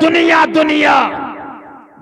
دنیا دنیا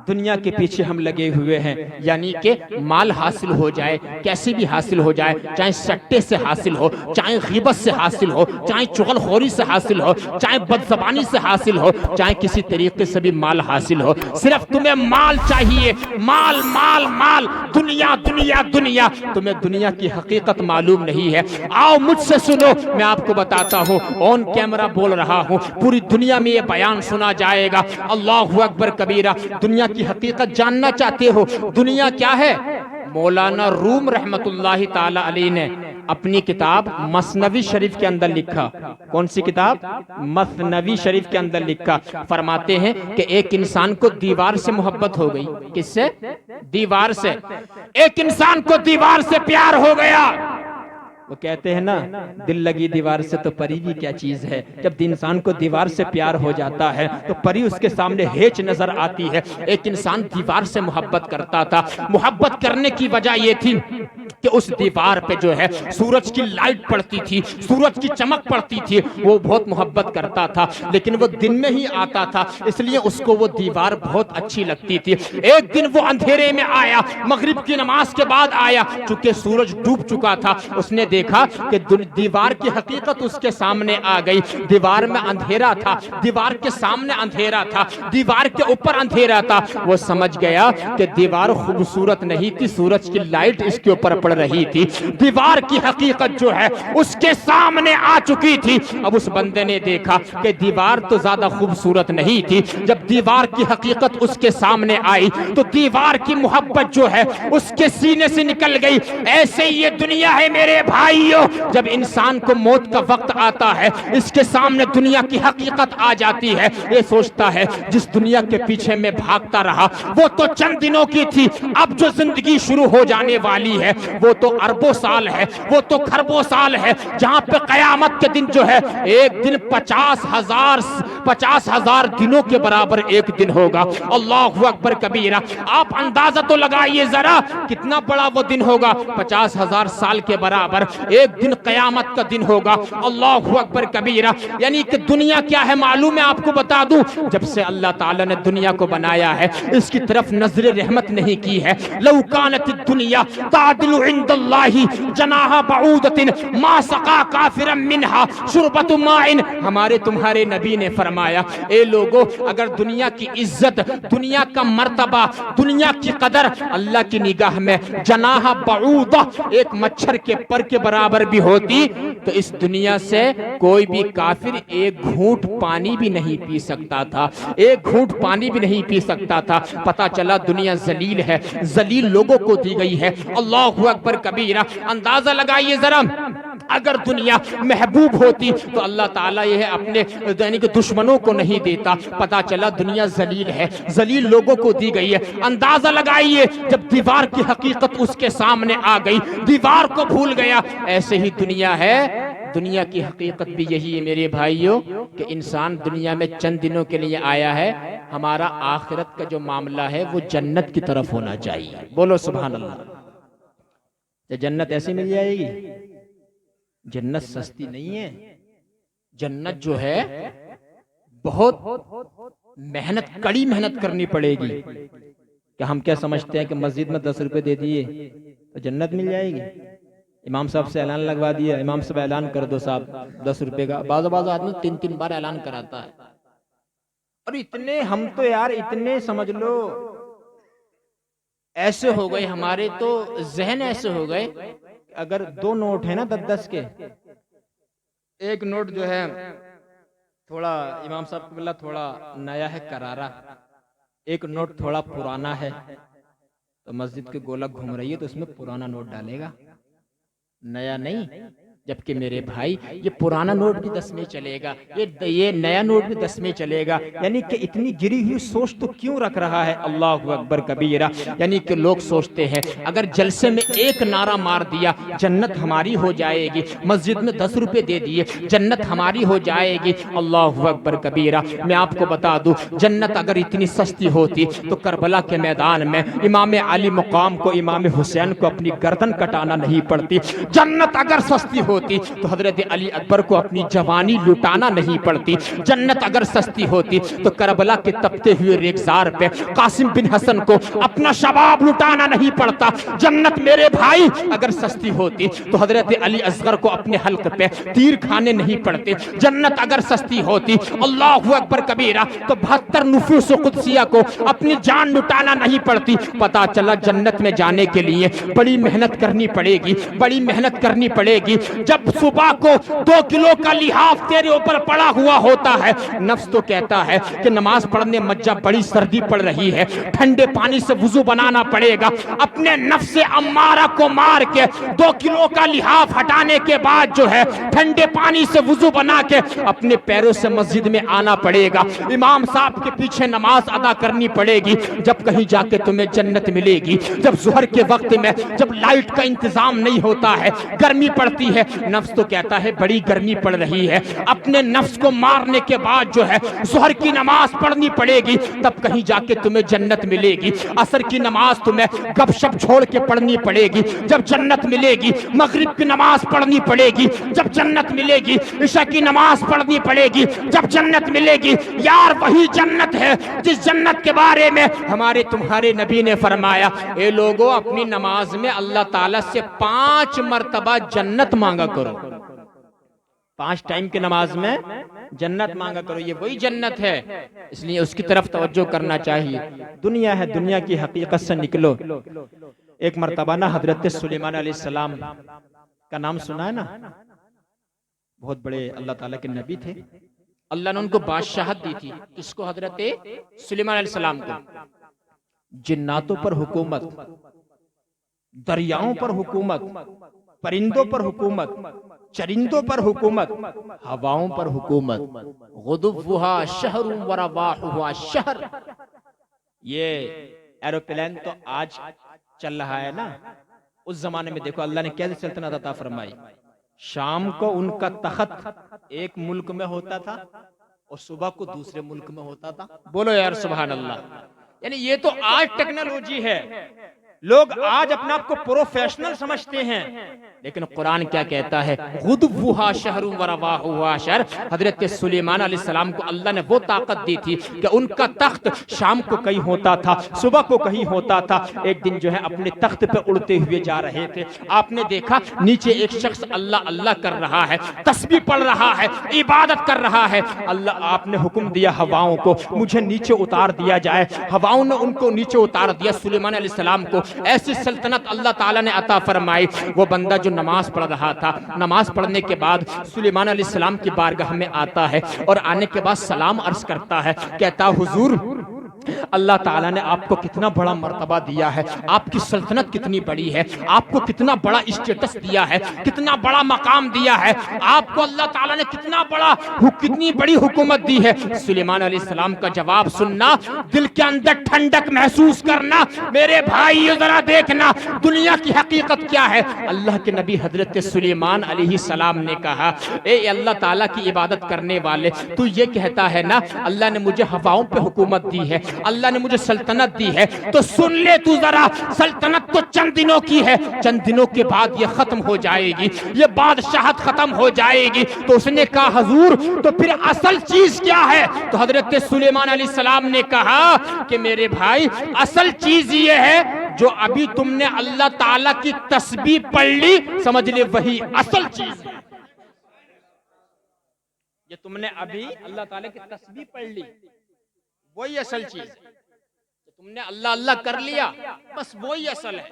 دنیا کے پیچھے ہم لگے ہوئے ہیں، یعنی کہ مال حاصل ہو جائے، کیسے بھی حاصل ہو جائے، چاہے سٹے سے حاصل ہو، چاہے غیبت سے حاصل ہو، چاہے چغل خوری سے حاصل ہو، چاہے بد زبانی سے حاصل ہو، چاہے کسی طریقے سے بھی مال حاصل ہو، صرف تمہیں مال چاہیے، مال مال مال، دنیا دنیا دنیا، تمہیں دنیا کی حقیقت معلوم نہیں ہے۔ آؤ مجھ سے سنو، میں آپ کو بتاتا ہوں، آن کیمرہ بول رہا ہوں، پوری دنیا میں یہ بیان سنا جائے گا۔ اللہ اکبر کبیرہ۔ دنیا کی حقیقت جاننا چاہتے ہو دنیا کیا ہے؟ مولانا روم رحمت اللہ تعالی علیہ نے اپنی کتاب مثنوی شریف کے اندر لکھا۔ کون سی کتاب؟ مثنوی شریف کے اندر لکھا، فرماتے ہیں کہ ایک انسان کو دیوار سے محبت ہو گئی۔ کس سے؟ دیوار سے۔ ایک انسان کو دیوار سے پیار ہو گیا۔ وہ کہتے ہیں نا، دل لگی دیوار سے تو پری بھی کیا چیز ہے۔ جب انسان کو دیوار سے پیار ہو جاتا ہے تو پری اس کے سامنے ہیچ نظر آتی ہے۔ ایک انسان دیوار سے محبت کرتا تھا، محبت کرنے کی وجہ یہ تھی کہ اس دیوار پہ جو ہے سورج کی لائٹ پڑتی تھی، سورج کی چمک پڑتی تھی، وہ بہت محبت کرتا تھا، لیکن وہ دن میں ہی آتا تھا، اس لیے اس کو وہ دیوار بہت اچھی لگتی تھی۔ ایک دن وہ اندھیرے میں آیا، مغرب کی نماز کے بعد آیا، چونکہ سورج ڈوب چکا تھا، اس نے دیکھا کہ دیوار کی حقیقت اس کے سامنے آ گئی۔ دیوار میں اندھیرا تھا، دیوار کے سامنے اندھیرا تھا، دیوار کے اوپر اندھیرا تھا۔ وہ سمجھ گیا کہ دیوار خوبصورت نہیں تھی، سورج کی لائٹ اس کے اوپر پڑ رہی تھی۔ دیوار کی حقیقت جو ہے اس کے سامنے آ چکی تھی۔ اب اس بندے نے دیکھا کہ دیوار تو زیادہ خوبصورت نہیں تھی۔ جب دیوار کی حقیقت اس کے سامنے آئی تو دیوار کی محبت جو ہے اس کے سینے سے نکل گئی۔ ایسے ہی یہ دنیا ہے میرے بھائیو، جب انسان کو موت کا وقت آتا ہے، اس کے سامنے دنیا کی حقیقت آ جاتی ہے، یہ سوچتا ہے جس دنیا کے پیچھے میں بھاگتا رہا وہ تو چند دنوں کی تھی، اب جو زندگی شروع ہو جانے والی ہے وہ تو اربوں سال ہے، وہ تو خربوں سال ہے، جہاں پہ قیامت کے دن جو ہے ایک دن 50,000 دنوں کے برابر ایک دن ہوگا۔ اللہ اکبر کبیرہ۔ آپ اندازہ تو لگائیے ذرا کتنا بڑا وہ دن ہوگا، 50,000 سال کے برابر ایک دن قیامت کا دن ہوگا۔ اللہ اکبر کبیرہ۔ یعنی کہ دنیا کیا ہے معلوم ہے آپ کو بتا دوں، جب سے اللہ تعالیٰ نے دنیا کو بنایا ہے اس کی طرف نظر رحمت نہیں کی ہے۔ لو کانت الدنیا تعدل عند اللہ جناح بعودۃ ما سقا کافرا منها شربۃ ماء۔ ہمارے تمہارے نبی نے فرمایا، اے لوگو، اگر دنیا کی عزت، دنیا کا مرتبہ، دنیا کی قدر اللہ کی نگاہ میں جناح بعودہ، ایک مچھر کے پر کے برابر بھی ہوتی تو اس دنیا سے کوئی بھی کافر ایک گھونٹ پانی بھی نہیں پی سکتا تھا، ایک گھونٹ پانی بھی نہیں پی سکتا تھا۔ پتا چلا دنیا ذلیل ہے، ذلیل لوگوں کو دی گئی ہے۔ اللہ اکبر کبیرہ۔ اندازہ لگائیے ذرا، اگر دنیا محبوب ہوتی تو اللہ تعالیٰ یہ اپنے یعنی کہ دشمنوں کو نہیں دیتا۔ پتا چلا دنیا ذلیل ہے، ذلیل لوگوں کو دی گئی ہے۔ اندازہ لگائیے جب دیوار کی حقیقت اس کے سامنے آ گئی، دیوار کو بھول گیا۔ ایسے ہی دنیا ہے، دنیا کی حقیقت بھی یہی ہے میرے بھائیوں کہ انسان دنیا میں چند دنوں کے لیے آیا ہے، ہمارا آخرت کا جو معاملہ ہے وہ جنت کی طرف ہونا چاہیے۔ بولو سبحان اللہ۔ جنت ایسے مل جائے گی؟ جنت سستی نہیں ہے، جنت جو ہے بہت محنت، کڑی محنت کرنی پڑے گی۔ کہ ہم کیا سمجھتے ہیں کہ مسجد میں 10 روپے دے دیے تو جنت مل جائے گی؟ امام صاحب سے اعلان لگوا دیا، امام صاحب اعلان کر دو صاحب 10 روپے کا، بعض آدمی 3 بار اعلان کراتا ہے۔ اور اتنے ہم تو یار اتنے سمجھ لو ایسے ہو گئے، ہمارے تو ذہن ایسے ہو گئے، اگر 2 نوٹ ہیں نا 10 کے، ایک نوٹ جو ہے تھوڑا امام صاحب کو بلا تھوڑا نیا ہے کرارا، ایک نوٹ تھوڑا پرانا ہے، تو مسجد کے گولک گھوم رہی ہے تو اس میں پرانا نوٹ ڈالے گا، نیا نہیں۔ جبکہ میرے بھائی یہ پرانا نوٹ بھی 10 میں چلے گا، یہ نیا نوٹ بھی 10 میں چلے گا۔ یعنی کہ اتنی گری ہوئی سوچ تو کیوں رکھ رہا ہے؟ اللہ اکبر کبیرہ۔ یعنی کہ لوگ سوچتے ہیں اگر جلسے میں ایک نعرہ مار دیا جنت ہماری ہو جائے گی، مسجد میں 10 روپے دے دیے جنت ہماری ہو جائے گی۔ اللہ اکبر کبیرہ۔ میں آپ کو بتا دوں جنت اگر اتنی سستی ہوتی تو کربلا کے میدان میں امام علی مقام کو، امام حسین کو اپنی گردن کٹانا نہیں پڑتی۔ جنت اگر سستی ہوتی تو حضرت علی اکبر کو اپنی جوانی لٹانا نہیں پڑتی. جنت اگر سستی ہوتی تو کربلا کے تپتے ہوئے ریگزار پہ قاسم بن حسن کو اپنا شباب لٹانا نہیں پڑتا. جنت میرے بھائی اگر سستی ہوتی تو حضرت علی اصغر کو اپنے حلق پہ تیر کھانے نہیں پڑتے. جنت اگر سستی ہوتی اللہ اکبر کبیرہ تو 72 نفوس قدسیہ کو اپنی جان لٹانا نہیں پڑتی. پتا چلا جنت میں جانے کے لیے بڑی محنت کرنی پڑے گی, بڑی محنت کرنی پڑے گی. جب صبح کو 2 کلو کا لحاف تیرے اوپر پڑا ہوا ہوتا ہے, نفس تو کہتا ہے کہ نماز پڑھنے مت جا, بڑی سردی پڑ رہی ہے, ٹھنڈے پانی سے وضو بنانا پڑے گا. اپنے نفس امارہ کو مار کے 2 کلو کا لحاف ہٹانے کے بعد جو ہے ٹھنڈے پانی سے وضو بنا کے اپنے پیروں سے مسجد میں آنا پڑے گا. امام صاحب کے پیچھے نماز ادا کرنی پڑے گی. جب کہیں جا کے تمہیں جنت ملے گی. جب ظہر کے وقت میں جب لائٹ کا انتظام نہیں ہوتا ہے, گرمی پڑتی ہے, نفس تو کہتا ہے بڑی گرمی پڑ رہی ہے, اپنے نفس کو مارنے کے بعد جو ہے ظہر کی نماز پڑھنی پڑے گی. تب کہیں جا کے تمہیں جنت ملے گی. عصر کی نماز تمہیں گپ شپ چھوڑ کے پڑھنی پڑے گی. جب جنت ملے گی مغرب کی نماز پڑھنی پڑے گی. جب جنت ملے گی عشاء کی نماز پڑھنی پڑے گی. جب جنت ملے گی یار وہی جنت ہے جس جنت کے بارے میں ہمارے تمہارے نبی نے فرمایا, اے لوگوں اپنی نماز میں اللہ تعالیٰ سے 5 مرتبہ جنت مانگا کرو. 5 ٹائم کی نماز میں جنت مانگا کرو. یہ وہی جنت ہے, اس لیے اس کی طرف توجہ کرنا چاہیے. دنیا ہے, دنیا کی حقیقت سے نکلو. ایک مرتبہ نا حضرت سلیمان علیہ السلام کا نام سنا ہے نا, بہت بڑے اللہ تعالیٰ کے نبی تھے. اللہ نے ان کو بادشاہت دی تھی. کس کو؟ حضرت سلیمان علیہ السلام کو. جناتوں پر حکومت, دریاؤں پر حکومت, پرندوں پر حکومت, چرندوں پر حکومت, ہواؤں پر حکومت. غدوها شہر ورواحها شہر. یہ ایروپلین تو آج چل رہا ہے نا, اس زمانے میں دیکھو اللہ نے کیسے سلطنت عطا فرمائی. شام کو ان کا تخت ایک ملک میں ہوتا تھا اور صبح کو دوسرے ملک میں ہوتا تھا. بولو یار سبحان اللہ. یعنی یہ تو آج ٹیکنالوجی ہے. لوگ آج اپنا آپ کو پروفیشنل سمجھتے ہیں, لیکن قرآن کیا کہتا ہے؟ غدوها شہر ورواحها شہر. حضرت سلیمان علیہ السلام کو اللہ نے وہ طاقت دی تھی کہ ان کا تخت شام کو کہیں ہوتا تھا, صبح کو کہیں ہوتا تھا. ایک دن جو ہے اپنے تخت پہ اڑتے ہوئے جا رہے تھے. آپ نے دیکھا نیچے ایک شخص اللہ اللہ کر رہا ہے, تسبیح پڑھ رہا ہے, عبادت کر رہا ہے. اللہ آپ نے حکم دیا ہواؤں کو مجھے نیچے اتار دیا جائے. ہواؤں نے ان کو نیچے اتار دیا. سلیمان علیہ السلام کو ایسی سلطنت اللہ تعالیٰ نے عطا فرمائی. وہ بندہ جو نماز پڑھ رہا تھا, نماز پڑھنے کے بعد سلیمان علیہ السلام کی بارگاہ میں آتا ہے اور آنے کے بعد سلام عرض کرتا ہے, کہتا حضور اللہ تعالیٰ نے آپ کو کتنا بڑا مرتبہ دیا ہے, آپ کی سلطنت کتنی بڑی ہے, آپ کو کتنا بڑا اسٹیٹس دیا ہے, کتنا بڑا مقام دیا ہے, آپ کو اللہ تعالیٰ نے کتنی بڑی حکومت دی ہے. سلیمان علیہ السلام کا جواب سننا, دل کے اندر ٹھنڈک محسوس کرنا. میرے بھائی ذرا دیکھنا دنیا کی حقیقت کیا ہے. اللہ کے نبی حضرت سلیمان علیہ السلام نے کہا, اے اللہ تعالیٰ کی عبادت کرنے والے, تو یہ کہتا ہے نا اللہ نے مجھے ہواؤں پہ حکومت دی ہے, اللہ نے مجھے سلطنت دی ہے, تو سن لے تو ذرا, سلطنت تو چند دنوں کی ہے, چند دنوں کے بعد یہ ختم ہو جائے گی, یہ بادشاہت ختم ہو جائے گی. تو اس نے کہا حضور تو پھر اصل چیز کیا ہے؟ تو حضرت سلیمان علیہ السلام نے کہا کہ میرے بھائی اصل چیز یہ ہے جو ابھی تم نے اللہ تعالیٰ کی تسبیح پڑھ لی, سمجھ لے وہی اصل چیز ہے. یہ تم نے ابھی اللہ تعالیٰ کی تسبیح پڑھ لی, وہی اصل چیز. تم نے اللہ اللہ کر لیا, بس وہی اصل ہے.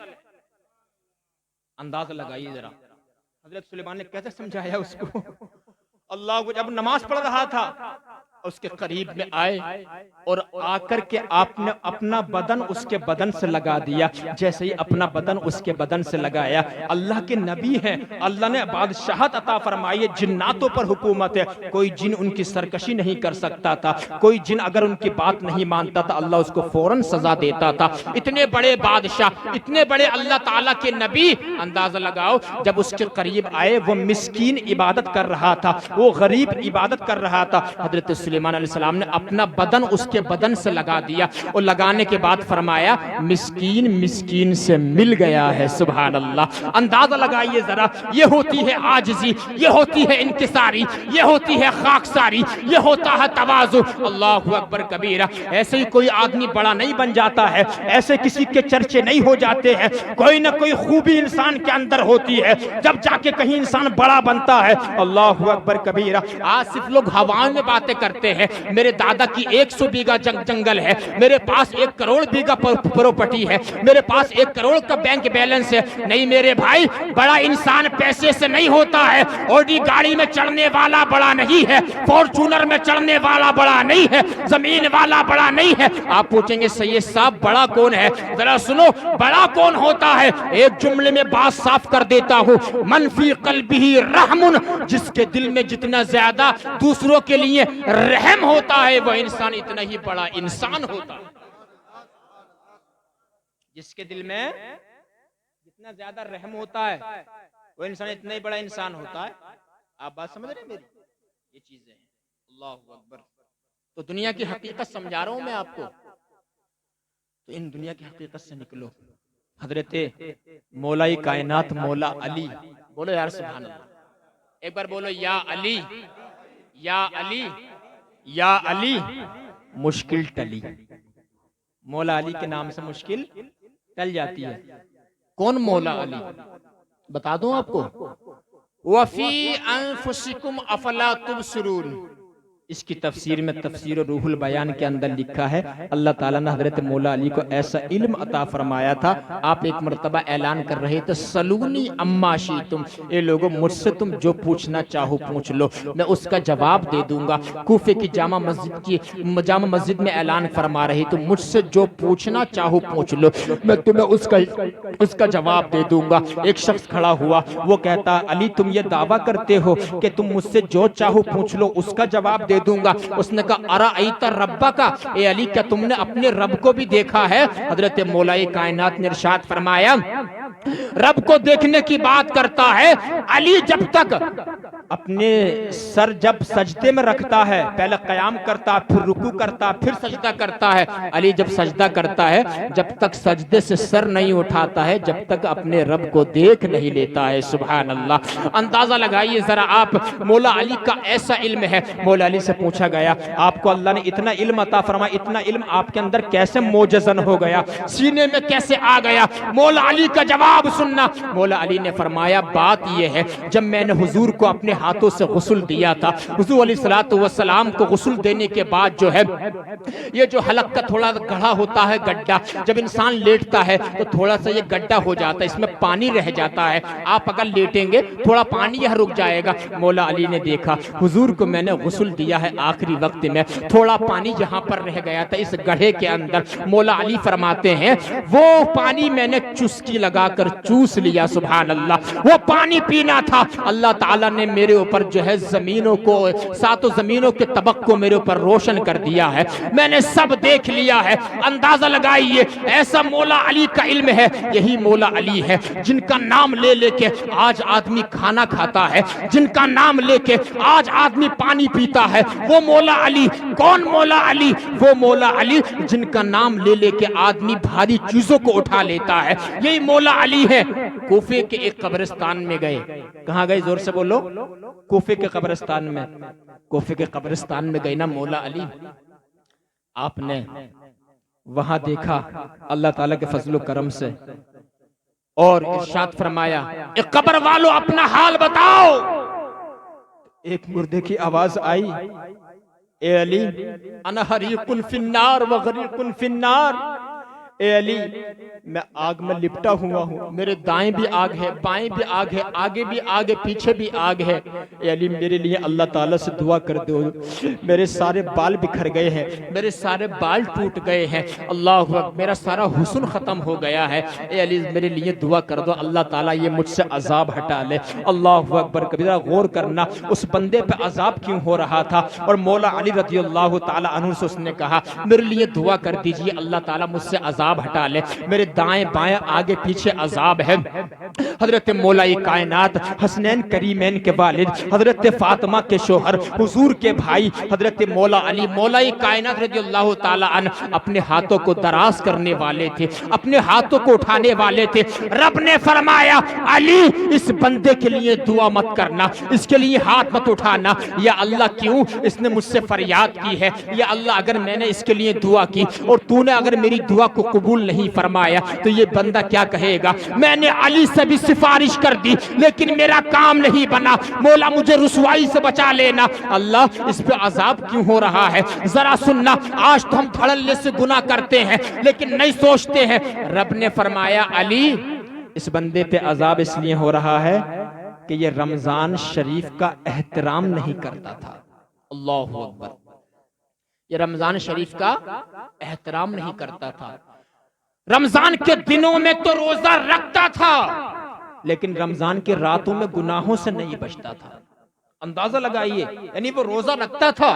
اندازہ لگائیے ذرا حضرت سلیمان نے کیسے سمجھایا اس کو. اللہ کو جب نماز پڑھ رہا تھا اس کے قریب میں آئے اور آ کر کے آپ نے اپنا بدن اس کے بدن سے لگا دیا. جیسے ہی اپنا بدن اس کے بدن سے لگایا, اللہ کے نبی ہیں, اللہ نے بادشاہت عطا فرمائی, جناتوں پر حکومت ہے, کوئی جن ان کی سرکشی نہیں کر سکتا تھا, کوئی جن اگر ان کی بات نہیں مانتا تھا اللہ اس کو فوراً سزا دیتا تھا. اتنے بڑے بادشاہ, اتنے بڑے اللہ تعالیٰ کے نبی, اندازہ لگاؤ جب اس کے قریب آئے, وہ مسکین عبادت کر رہا تھا, وہ غریب عبادت کر رہا تھا. حضرت سلیمان علیہ السلام نے اپنا بدن اس کے بدن سے لگا دیا اور لگانے کے بعد فرمایا مسکین مسکین سے مل گیا ہے. سبحان اللہ. اندازہ لگائیے ذرا, یہ ہوتی ہے عاجزی, یہ ہوتی ہے انکساری, یہ ہوتی ہے خاکساری, یہ ہوتا ہے تواضع. اللہ اکبر کبیرہ. ایسے ہی کوئی آدمی بڑا نہیں بن جاتا ہے, ایسے کسی کے چرچے نہیں ہو جاتے ہیں. کوئی نہ کوئی خوبی انسان کے اندر ہوتی ہے, جب جا کے کہیں انسان بڑا بنتا ہے. اللہ اکبر کبیرہ. آج صرف لوگ ہواؤں میں باتیں کرتے ہیں. میرے دادا کی 100 بیگہ جنگل ہے, میرے پاس 1 کروڑ بیگہ پراپرٹی ہے, میرے پاس 1 کروڑ کا بینک بیلنس ہے. نہیں میرے بھائی, بڑا انسان پیسے سے نہیں ہوتا ہے. اوڈی گاڑی میں چڑھنے والا بڑا نہیں ہے, فارچونر میں چڑھنے والا بڑا نہیں ہے, زمین والا بڑا نہیں ہے. آپ پوچھیں گے سید صاحب بڑا کون ہے؟ ذرا سنو, بڑا کون ہوتا ہے؟ ایک جملے میں بات صاف کر دیتا ہوں, من فی قلبہ رحم, جس کے دل میں جتنا زیادہ دوسروں کے لیے رحم ہوتا ہے وہ انسان اتنا ہی بڑا انسان ہوتا ہے. جس کے دل میں جتنا زیادہ رحم ہوتا ہے وہ انسان اتنا ہی بڑا انسان ہوتا ہے. آپ بات سمجھ رہے ہیں میری؟ یہ چیزیں ہیں. اللہ اکبر. تو دنیا کی حقیقت سمجھا رہا ہوں میں آپ کو, تو ان دنیا کی حقیقت سے نکلو. حضرت مولا کائنات مولا علی, بولو یار سبحان اللہ. ایک بار بولو یا علی, یا علی, یا علی. مشکل ٹلی. مولا علی کے نام سے مشکل ٹل جاتی ہے. کون مولا علی؟ بتا دوں آپ کو. وَفِي أَنفُسِكُمْ أَفَلَا تُبْصِرُونَ. اس کی تفسیر میں تفسیر روح البیان کے اندر لکھا ہے اللہ تعالیٰ نے حضرت مولا علی کو ایسا علم عطا فرمایا تھا. آپ ایک مرتبہ اعلان کر رہے تھے, سلونی اما شئتم, اے لوگوں مجھ سے تم جو پوچھنا چاہو پوچھ لو, میں اس کا جواب دے دوں گا. کوفے کی جامع مسجد میں اعلان فرما رہی, تو مجھ سے جو پوچھنا چاہو پوچھ لو, میں تمہیں اس کا جواب دے دوں گا. ایک شخص کھڑا ہوا, وہ کہتا علی تم یہ دعویٰ کرتے ہو کہ تم مجھ سے جو چاہو پوچھ لو, اس کا جواب دے دوں گا. اس نے کہا ارأیت ربک, اے علی کیا تم نے اپنے رب کو بھی دیکھا ہے؟ حضرت مولا کائنات نے ارشاد فرمایا رب کو دیکھنے کی بات کرتا ہے علی جب تک اپنے سر جب سجدے میں رکھتا ہے, پہلے قیام کرتا پھر رکوع کرتا پھر سجدہ کرتا ہے. علی جب سجدہ کرتا ہے جب تک سجدے سے سر نہیں اٹھاتا ہے جب تک اپنے رب کو دیکھ نہیں لیتا ہے. سبحان اللہ. اندازہ لگائیے ذرا آپ, مولا علی کا ایسا علم ہے. مولا علی سے پوچھا گیا آپ کو اللہ نے اتنا علم عطا فرمایا, اتنا علم آپ کے اندر کیسے موجزن ہو گیا, سینے میں کیسے آ گیا؟ مولا علی کا جواب سننا. مولا علی نے فرمایا بات یہ ہے, جب میں نے حضور کو اپنے ہاتھوں سے غسل دیا تھا, حضور علیہ الصلوۃ والسلام کو غسل دینے کے بعد جو ہے یہ جو حلق کا تھوڑا گڑھا ہوتا ہے گڈھا, جب انسان لیٹتا ہے تو تھوڑا سا یہ گڈھا ہو جاتا ہے, اس میں پانی رہ جاتا ہے. آپ اگر لیٹیں گے تھوڑا پانی یہاں رک جائے گا. مولا علی نے دیکھا حضور کو میں نے غسل دیا ہے آخری وقت میں, تھوڑا پانی جہاں پر رہ گیا تھا اس گڑھے کے اندر. مولا علی فرماتے ہیں وہ پانی میں نے چسکی لگا کر چوس لیا. سبحان اللہ. وہ پانی پینا تھا. اللہ تعالیٰ نے میرے اوپر جو ہے زمینوں کو, 7 زمینوں کے طبق کو میرے اوپر روشن کر دیا ہے, میں نے سب دیکھ لیا ہے. اندازہ لگائیے ایسا مولا علی کا علم ہے. یہی مولا علی ہے جن کا نام لے لے کے آج آدمی کھانا کھاتا ہے, جن کا نام لے کے آج آدمی پانی پیتا ہے. وہ مولا علی. کون مولا علی؟ وہ مولا علی جن کا نام لے لے کے آدمی بھاری چیزوں کو اٹھا لیتا ہے. یہی مولا علی ہے. کوفے کے ایک قبرستان میں گئے. کہاں گئے؟ زور سے بولو. کوفے کے قبرستان میں. کوفے کے قبرستان میں گئے نا مولا علی. آپ نے وہاں دیکھا اللہ تعالیٰ کے فضل و کرم سے, اور ارشاد فرمایا اے قبر والو اپنا حال بتاؤ. ایک مردے کی آواز آئی, اے علی انا حریق فی النار و غریق فی النار. اے علی میں آگ میں لپٹا ہوا ہوں, میرے دائیں بھی آگ ہے, بائیں بھی آگ ہے, آگے بھی آگ ہے, پیچھے بھی آگ ہے. اے علی میرے لیے اللہ تعالیٰ سے دعا کر دو. میرے سارے بال بکھر گئے ہیں, میرے سارے بال ٹوٹ گئے ہیں. اللہ اکبر. میرا سارا حسن ختم ہو گیا ہے. اے علی میرے لیے دعا کر دو, اللہ تعالیٰ یہ مجھ سے عذاب ہٹا لے. اللہ اکبر. کبیرہ غور کرنا اس بندے پہ عذاب کیوں ہو رہا تھا, اور مولا علی رضی اللہ تعالیٰ عنہ سے اس نے کہا میرے لیے دعا کر دیجئے اللہ تعالیٰ مجھ سے عذاب عذاب ہٹا لے. میرے دائیں بائیں آگے پیچھے عذاب ہے. حضرت مولا کائنات حسنین کریمین کے والد حضرت فاطمہ کے شوہر حضور کے بھائی حضرت مولا علی مولا کائنات رضی اللہ تعالی عنہ اپنے ہاتھوں کو دراز کرنے والے تھے, اپنے ہاتھوں کو اٹھانے والے تھے. رب نے فرمایا علی اس بندے کے لیے دعا مت کرنا, اس کے لیے ہاتھ مت اٹھانا. یا اللہ کیوں؟ اس نے مجھ سے فریاد کی ہے. یا اللہ اگر میں نے اس کے لیے دعا کی اور تو نے اگر میری دعا کو قبول نہیں فرمایا تو یہ بندہ کیا کہے گا؟ میں نے علی سے بھی سفارش کر دی لیکن میرا کام نہیں بنا, مولا مجھے رسوائی سے بچا لینا. اللہ اس پہ عذاب کیوں ہو رہا ہے؟ ذرا سننا, آج تو ہم دھڑلے سے گناہ کرتے ہیں لیکن نہیں سوچتے ہیں. رب نے فرمایا علی اس بندے پہ عذاب اس لیے ہو رہا ہے کہ یہ رمضان شریف کا احترام نہیں کرتا تھا. اللہ اکبر. یہ رمضان شریف کا احترام نہیں کرتا تھا. رمضان کے دنوں میں تو روزہ رکھتا تھا لیکن رمضان کے راتوں میں گناہوں سے نہیں بچتا تھا. اندازہ لگائیے, یعنی وہ روزہ رکھتا تھا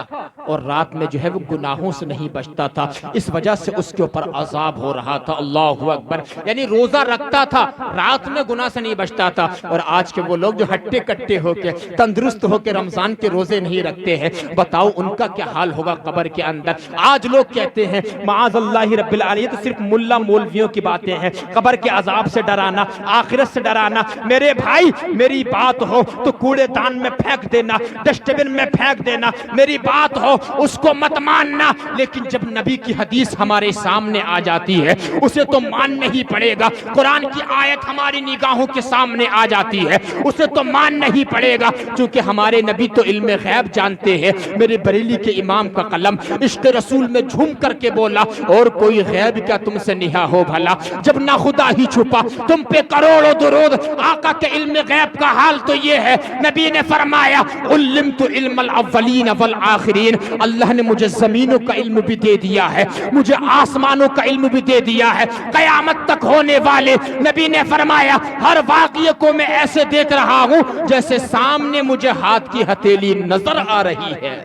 اور رات میں جو ہے وہ گناہوں سے نہیں بچتا تھا, اس وجہ سے اس کے اوپر عذاب ہو رہا تھا. اللہ اکبر. یعنی روزہ رکھتا تھا, رات میں گناہ سے نہیں بچتا تھا. اور آج کے وہ لوگ جو ہٹے کٹے ہو کے تندرست ہو کے رمضان کے روزے نہیں رکھتے ہیں, بتاؤ ان کا کیا حال ہوگا قبر کے اندر. آج لوگ کہتے ہیں معاذ اللہ رب العالمین, تو صرف ملا مولویوں کی باتیں ہیں, قبر کے عذاب سے ڈرانا, آخرت سے ڈرانا. میرے بھائی میری بات ہو تو کوڑے دان میں پھینک دینا, ڈسٹ بن میں پھینک دینا. میری بات ہو اس کو مت ماننا, لیکن جب نبی کی حدیث ہمارے سامنے آ جاتی ہے اسے تو ماننا ہی پڑے گا. قرآن کی آیت ہماری نگاہوں کے سامنے آ جاتی ہے اسے تو ماننا ہی پڑے گا, چونکہ ہمارے نبی تو علم غیب جانتے ہیں. میرے بریلی کے امام کا قلم عشق رسول میں جھوم کر کے بولا, اور کوئی غیب کیا تم سے نہا ہو بھلا, جب نہ خدا ہی چھپا تم پہ کروڑوں درود. آقا کے علم غیب کا حال تو یہ ہے, نبی نے فرمایا علمت علم الاولین والآخرین, اللہ نے مجھے زمینوں کا علم بھی دے دیا ہے, مجھے آسمانوں کا علم بھی دے دیا ہے, قیامت تک ہونے والے. نبی نے فرمایا ہر واقعے کو میں ایسے دیکھ رہا ہوں جیسے سامنے مجھے ہاتھ کی ہتھیلی نظر آ رہی ہے.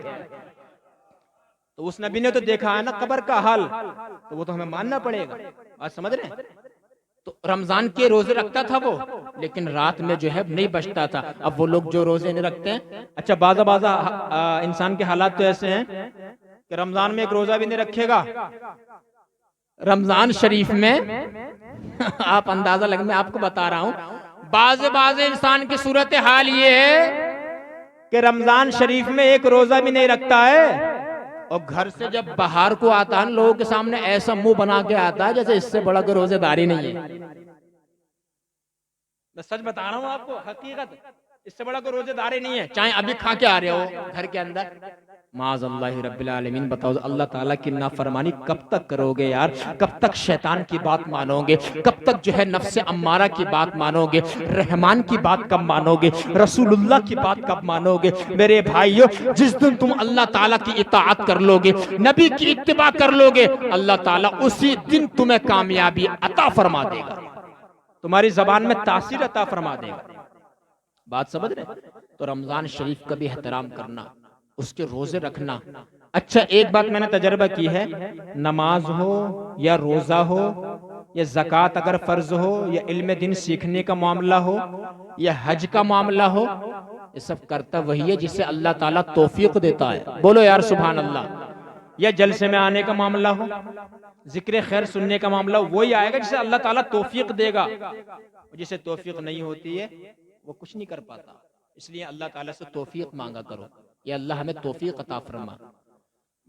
تو اس نبی نے تو دیکھا ہے نا قبر کا حال, تو وہ تو ہمیں ماننا پڑے گا. آج سمجھ رہے ہیں؟ تو رمضان کے روزے رکھتا تھا وہ, لیکن رات میں جو ہے نہیں بچتا تھا. اب وہ لوگ جو روزے نہیں رکھتے ہیں, اچھا بعض انسان کے حالات تو ایسے ہیں کہ رمضان میں ایک روزہ بھی نہیں رکھے گا. رمضان شریف میں آپ اندازہ لگ, میں آپ کو بتا رہا ہوں, بعض انسان کی صورت حال یہ ہے کہ رمضان شریف میں ایک روزہ بھی نہیں رکھتا ہے, اور گھر سے جب باہر کو آتا ہے لوگوں کے سامنے ایسا منہ بنا کے آتا ہے جیسے اس سے بڑا کوئی روزے داری نہیں ہے. میں سچ بتا رہا ہوں آپ کو, حقیقت, اس سے بڑا کوئی روزے داری نہیں ہے. چاہے ابھی کھا کے آ رہے ہو گھر کے اندر, معاذ اللہ رب العالمین. بتاؤ اللہ تعالیٰ کی نافرمانی کب تک کرو گے یار؟ کب تک شیطان کی بات مانو گے؟ کب تک جو ہے نفس امارہ کی بات مانو گے؟ رحمان کی بات کب مانو گے؟ رسول اللہ کی بات کب مانو گے؟ میرے بھائیو, جس دن تم اللہ تعالیٰ کی اطاعت کر لو گے, نبی کی اتباع کر لو گے, اللہ تعالیٰ اسی دن تمہیں کامیابی عطا فرما دے گا, تمہاری زبان میں تاثیر عطا فرما دے گا. بات سمجھ رہے؟ تو رمضان شریف کا بھی احترام کرنا, اس کے روزے رکھنا. اچھا ایک بات میں نے تجربہ کی ہے, نماز ہو یا روزہ ہو یا زکوٰۃ اگر فرض ہو یا علم دین سیکھنے کا معاملہ ہو یا حج کا معاملہ ہو, یہ سب کرتا وہی ہے جسے اللہ تعالیٰ توفیق دیتا ہے. بولو یار سبحان اللہ. یا جلسے میں آنے کا معاملہ ہو, ذکر خیر سننے کا معاملہ ہو, وہی آئے گا جسے اللہ تعالیٰ توفیق دے گا. جسے توفیق نہیں ہوتی ہے وہ کچھ نہیں کر پاتا. اس لیے اللہ تعالیٰ سے توفیق مانگا کرو, یا اللہ ہمیں توفیق عطا فرما.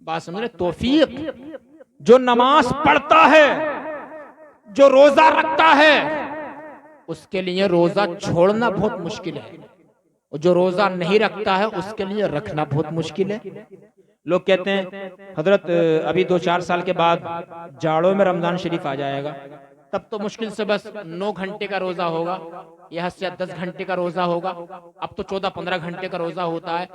بات سمجھ رہے؟ توفیق. جو نماز پڑھتا ہے, جو روزہ رکھتا ہے, اس کے لیے روزہ چھوڑنا بہت مشکل ہے, اور جو روزہ نہیں رکھتا ہے اس کے لیے رکھنا بہت مشکل ہے. لوگ کہتے ہیں حضرت ابھی 2-4 سال کے بعد جاڑوں میں رمضان شریف آ جائے گا, تب تو مشکل سے بس 9 گھنٹے کا روزہ ہوگا یا 10 گھنٹے کا روزہ ہوگا. اب تو 14-15 گھنٹے کا روزہ ہوتا ہے.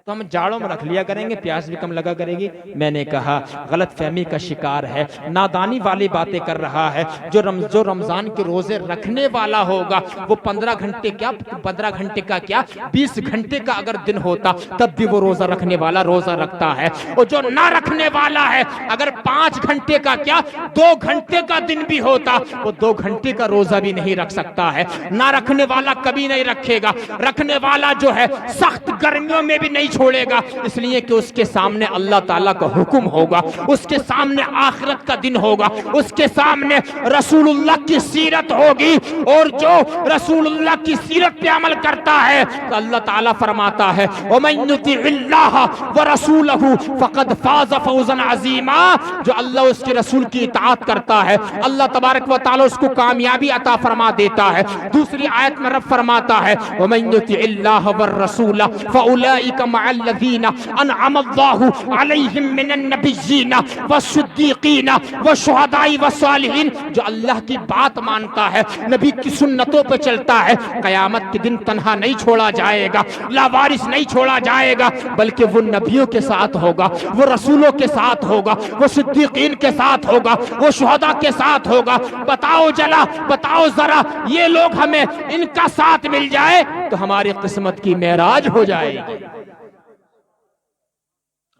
تو ہم جاڑوں میں رکھ لیا کریں گے, پیاس بھی کم لگا کرے گی. میں نے کہا غلط فہمی کا شکار ہے, نادانی والی باتیں کر رہا ہے. جو رمضان کے روزے رکھنے والا ہوگا وہ 15 گھنٹے کیا 15 گھنٹے کا کیا 20 گھنٹے کا اگر دن ہوتا تب بھی وہ روزہ رکھنے والا روزہ رکھتا ہے. اور جو نہ رکھنے والا ہے اگر 5 گھنٹے کا کیا 2 گھنٹے کا دن بھی ہوتا وہ 2 گھنٹے کا روزہ بھی نہیں رکھ سکتا ہے. نہ رکھنے والا کبھی نہیں رکھے گا. رکھنے والا جو ہے سخت گرمیوں میں بھی نہیں چھوڑے گا, اس لیے کہ اس کے سامنے اللہ تعالیٰ کا حکم ہوگا, اس کے سامنے آخرت کا دن ہوگا, اس کے سامنے رسول اللہ کی سیرت ہوگی. اور جو رسول اللہ کی سیرت پہ عمل کرتا ہے تو اللہ تعالیٰ فرماتا ہے وَمَن يُطِعِ اللَّهَ وَرَسُولَهُ فَقَدْ فَازَ فَوْزًا عَظِيمًا. جو اللہ اس کے رسول کی اطاعت کرتا ہے اللہ تبارک و تعالیٰ اس کو کامیابی عطا فرما دیتا ہے. دوسری آیت میں رب فرماتا ہے وَمَن يُطِعِ اللَّهَ وَالرَّسُولَ فَأُولَئِكَ مَعَ الَّذِينَ أَنْعَمَ اللَّهُ عَلَيْهِم مِّنَ النَّبِيِّينَ وَالصِّدِّيقِينَ وَالشُّهَدَاءِ وَالصَّالِحِينَ. جو اللہ کی بات مانتا ہے, نبی کی سنتوں پہ چلتا ہے, قیامت کے دن تنہا نہیں چھوڑا جائے گا, لاوارث نہیں چھوڑا جائے گا, بلکہ وہ نبیوں کے ساتھ ہوگا, وہ رسولوں کے ساتھ ہوگا, وہ صدیقین کے ساتھ ہوگا, وہ شہداء کے ساتھ ہوگا. بتاؤ ذرا یہ لوگ ہمیں ان کا ساتھ مل جائے تو ہماری قسمت کی معراج ہو جائے گی,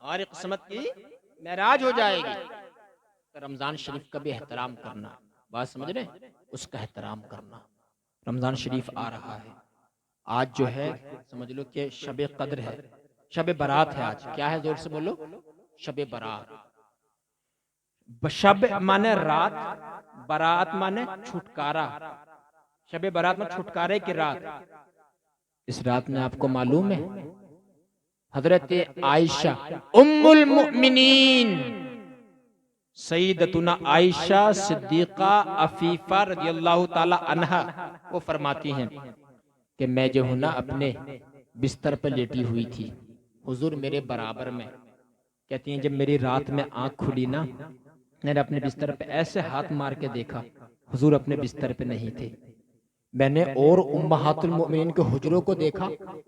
ہماری قسمت کی معراج ہو جائے گی. رمضان شریف کا بھی احترام کرنا, بات سمجھ رہے ہیں, اس کا احترام کرنا. رمضان شریف آ رہا ہے, آج جو ہے سمجھ لو کہ شب قدر ہے, شب برات ہے. آج کیا ہے, زور سے بولو, شب برات. شب مانے رات, برات مانے چھٹکارا. شب برات میں چھٹکارے کی رات. اس رات میں آپ کو معلوم ہے حضرت عائشہ ام المؤمنین سیدتنا عائشہ صدیقہ عفیفہ رضی اللہ تعالی عنہا وہ فرماتی ہیں کہ میں جو ہوں نا اپنے بستر پر لیٹی ہوئی تھی, حضور میرے برابر میں. کہتی ہیں جب میری رات میں آنکھ کھلی نا, میں نے اپنے بستر پہ ایسے ہاتھ مار کے دیکھا, حضور اپنے بستر پہ نہیں تھے. میں نے اور امہات المؤمنین کے حجروں کو دیکھا,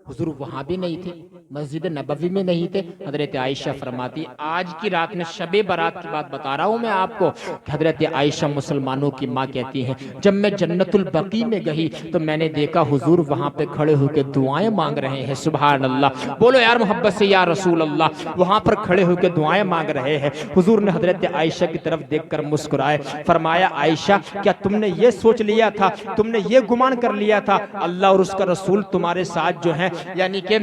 حضور وہاں بھی نہیں تھے, مسجد نبوی میں نہیں تھے. حضرت عائشہ فرماتی آج کی رات میں شب برات کی بات بتا رہا ہوں میں آپ کو, کہ حضرت عائشہ مسلمانوں کی ماں کہتی ہیں جب میں جنت البقیع میں گئی تو میں نے دیکھا حضور وہاں پہ کھڑے ہو کے دعائیں مانگ رہے ہیں. سبحان اللہ, بولو یار محبت سے یا رسول اللہ. وہاں پر کھڑے ہو کے دعائیں مانگ رہے ہیں. حضور نے حضرت عائشہ کی طرف دیکھ کر مسکرائے, فرمایا عائشہ کیا تم نے یہ سوچ لیا تھا, تم نے یہ گمان کر لیا تھا اللہ اور اس کا رسول تمہارے ساتھ جو ہیں یعنی کہ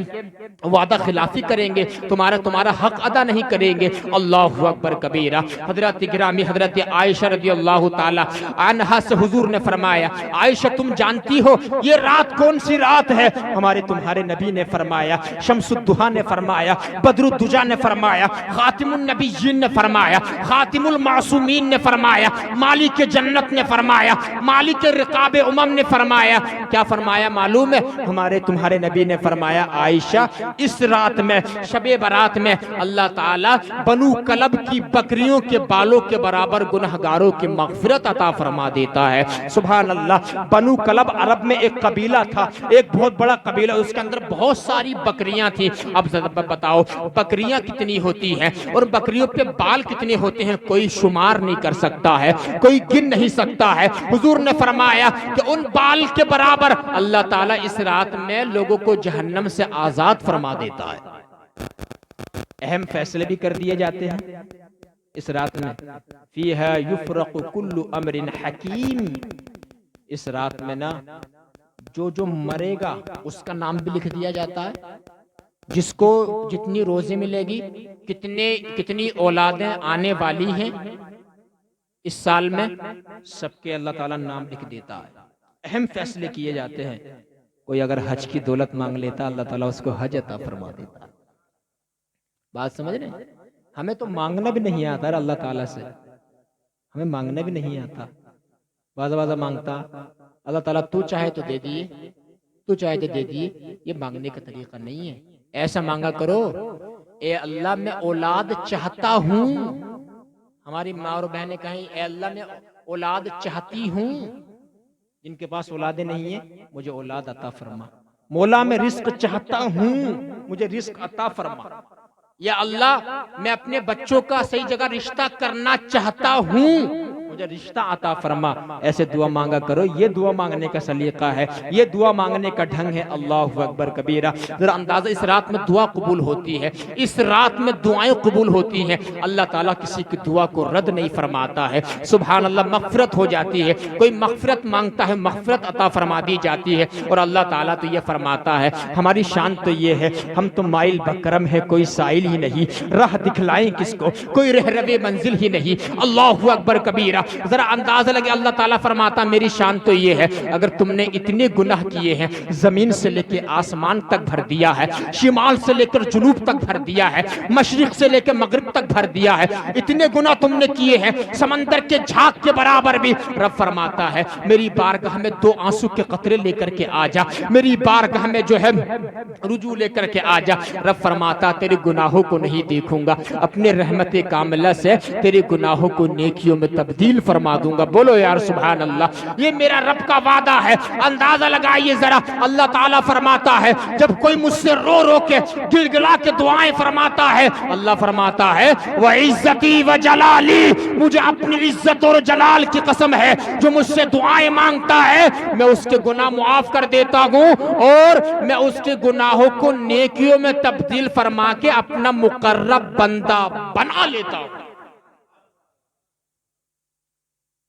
وعدہ خلافی کریں گے, تمہارا حق ادا نہیں کریں گے. اللہ اکبر کبیرہ. حضرت گرامی حضرت عائشہ رضی اللہ تعالی عنہا سے حضور نے فرمایا عائشہ تم جانتی ہو یہ رات کون سی رات ہے؟ ہمارے تمہارے نبی نے فرمایا, شمس الدحا نے فرمایا, بدر الدجا نے فرمایا, خاتم النبیین نے فرمایا, خاتم المعصومین نے فرمایا, مالک جنت نے فرمایا, مالک رقاب امم نے فرمایا. کیا فرمایا معلوم ہے؟ ہمارے تمہارے نبی نے فرمایا عائشہ اس رات میں شب برات میں اللہ تعالیٰ بنو کلب کی بکریوں کے بالوں کے برابر گنہگاروں کی مغفرت عطا فرما دیتا ہے. سبحان اللہ. بنو کلب عرب میں ایک قبیلہ تھا, ایک بہت بڑا قبیلہ, اس کے اندر بہت ساری بکریاں تھیں. اب بتاؤ بکریاں کتنی ہوتی ہیں اور بکریوں پہ بال کتنے ہوتے ہیں, کوئی شمار نہیں کر سکتا ہے, کوئی گن نہیں سکتا ہے. حضور نے فرمایا کہ ان بال کے برابر اللہ تعالیٰ اس رات میں لوگوں کو جہنم سے آزاد فرما دیتا ہے. اہم فیصلے بھی کر دیے جاتے ہیں اس رات میں. فیہا یفرق کل امر حکیم. اس رات میں نا جو مرے گا اس کا نام بھی لکھ دیا جاتا ہے, جس کو جتنی روزی ملے گی, کتنی اولادیں آنے والی ہیں اس سال میں, سب کے اللہ تعالیٰ نام لکھ دیتا ہے. اہم فیصلے کیے جاتے ہیں. کوئی اگر حج کی دولت مانگ لیتا اللہ تعالیٰ اس کو حج عطا فرما دیتا. بات سمجھ رہے ہیں؟ ہمیں تو مانگنا بھی نہیں آتا اللہ تعالیٰ سے, ہمیں مانگنا بھی نہیں آتا. بازا مانگتا اللہ تعالیٰ تو چاہے تو دے دیے, تو چاہے تو دے دیے. یہ مانگنے کا طریقہ نہیں ہے. ایسا مانگا کرو اے اللہ میں اولاد چاہتا ہوں, ہماری ماں اور بہنیں کہیں اے اللہ میں اولاد چاہتی ہوں، جن کے پاس اولادیں نہیں ہیں مجھے اولاد عطا فرما، مولا میں رزق چاہتا ہوں مجھے رزق عطا فرما، یا اللہ میں اپنے بچوں کا صحیح جگہ رشتہ کرنا چاہتا ہوں مجھے رشتہ عطا فرما۔ ایسے دعا مانگا کرو، یہ دعا مانگنے کا سلیقہ ہے، یہ دعا مانگنے کا ڈھنگ ہے۔ اللہ اکبر کبیرہ۔ ذرا اندازہ، اس رات میں دعا قبول ہوتی ہے، اس رات میں دعائیں قبول ہوتی ہیں، اللہ تعالیٰ کسی کی دعا کو رد نہیں فرماتا ہے۔ سبحان اللہ، مغفرت ہو جاتی ہے، کوئی مغفرت مانگتا ہے مغفرت عطا فرما دی جاتی ہے، اور اللہ تعالیٰ تو یہ فرماتا ہے، ہماری شان تو یہ ہے، ہم تو مائل بکرم ہے، کوئی سائل ہی نہیں، راہ دکھلائیں کس کو، کوئی رہرو منزل ہی نہیں۔ اللہ اکبر کبیرہ۔ ذرا اندازہ لگے، اللہ تعالیٰ فرماتا میری شان تو یہ ہے، اگر تم نے اتنے گناہ کیے ہیں، زمین سے لے کے آسمان تک بھر دیا ہے، شمال سے لے کر جنوب تک بھر دیا ہے، مشرق سے لے کے مغرب تک بھر دیا ہے، اتنے گناہ تم نے کیے ہیں سمندر کے جھاگ کے برابر بھی، رب فرماتا ہے میری بارگاہ میں 2 آنسو کے قطرے لے کر کے آ جا، میری بارگاہ میں جو ہے رجوع لے کر کے آ جا۔ رب فرماتا تیرے گناہوں کو نہیں دیکھوں گا، اپنے رحمت کاملہ سے تیرے گناہوں کو نیکیوں میں تبدیل فرما دوں گا۔ بولو یار سبحان اللہ، یہ میرا رب کا وعدہ ہے۔ اندازہ لگائیے ذرا، اللہ تعالیٰ فرماتا ہے جب کوئی مجھ سے رو رو کے گل گلا کے دعائیں فرماتا ہے، اللہ فرماتا ہے وَعِزَّتِي وَجَلَالِي، مجھے اپنی عزت اور جلال کی قسم ہے، جو مجھ سے دعائیں مانگتا ہے میں اس کے گناہ معاف کر دیتا ہوں، اور میں اس کے گناہوں کو نیکیوں میں تبدیل فرما کے اپنا مقرب بندہ بنا لیتا ہوں۔